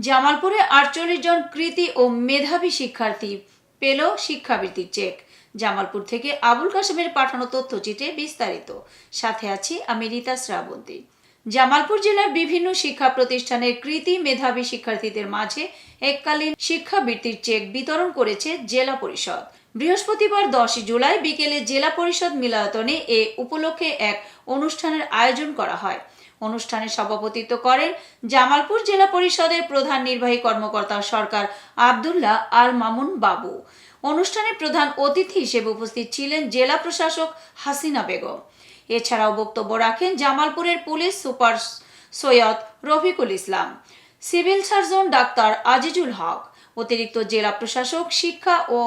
জামালপুরে ৪৮ জন কৃতী ও মেধাবী শিক্ষার্থী পেল শিক্ষাবৃত্তির চেক। জামালপুর থেকে আবুল কাশেমের পাঠানো তথ্যচিত্রে বিস্তারিত। সাথে আছি আমি রীতা শ্রাবন্তী। জামালপুর জেলার বিভিন্ন শিক্ষা প্রতিষ্ঠানের কৃতী মেধাবী শিক্ষার্থীদের মাঝে এককালীন শিক্ষাবৃত্তির চেক বিতরণ করেছে জেলা পরিষদ। বৃহস্পতিবার 10 জুলাই বিকেলে জেলা পরিষদ মিলনায়তনে এ উপলক্ষে এক অনুষ্ঠানের আয়োজন করা হয়। অনুষ্ঠানে সভাপতিত্ব করেন জামালপুর জেলা পরিষদের প্রধান নির্বাহী কর্মকর্তা সরকার আব্দুল্লাহ আল মামুন বাবু। অনুষ্ঠানে প্রধান অতিথি হিসেবে উপস্থিত ছিলেন জেলা প্রশাসক হাসিনা বেগম। এছাড়াও বক্তব্য রাখেন জামালপুরের police super Syed Rafiqul Islam, civil surgeon doctor Azizul হক, অতিরিক্ত জেলা প্রশাসক শিক্ষা ও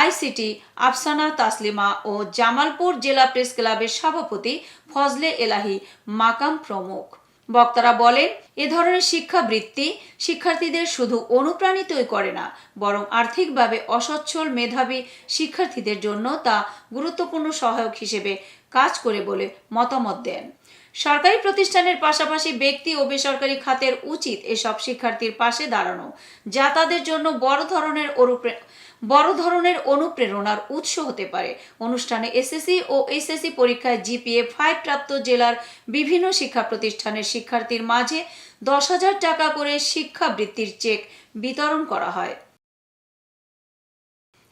আইসিটি আফসানা তাসলিমা ও জামালপুর জেলা প্রেস ক্লাবের সভাপতি ফজলে এলাহি মাকাম প্রমুখ। বক্তারা বলেন, এ ধরনের শিক্ষাবৃত্তি শিক্ষার্থীদের শুধু অনুপ্রাণিতই করে না, বরং আর্থিকভাবে অসচ্ছল মেধাবী শিক্ষার্থীদের জন্য তা গুরুত্বপূর্ণ সহায়ক হিসেবে কাজ করে বলে মতামত দেন। সরকারি প্রতিষ্ঠানের পাশাপাশি ব্যক্তি ও বেসরকারি খাতের উচিত এসব শিক্ষার্থীর পাশে দাঁড়ানো, যা তাদের জন্য বড় ধরনের অনুপ্রেরণার উৎস হতে পারে। অনুষ্ঠানে এসএসসি ও এইচএসসি পরীক্ষায় জিপিএ 5 প্রাপ্ত জেলার বিভিন্ন শিক্ষা প্রতিষ্ঠানের শিক্ষার্থীর মাঝে 10,000 টাকা করে শিক্ষাবৃত্তির চেক বিতরণ করা হয়।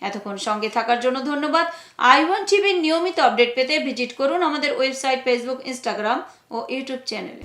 এতক্ষণ সঙ্গে থাকার জন্য ধন্যবাদ। i1 টিভির নিয়মিত আপডেট পেতে ভিজিট করুন আমাদের ওয়েবসাইট, ফেসবুক, ইনস্টাগ্রাম ও ইউটিউব চ্যানেলে।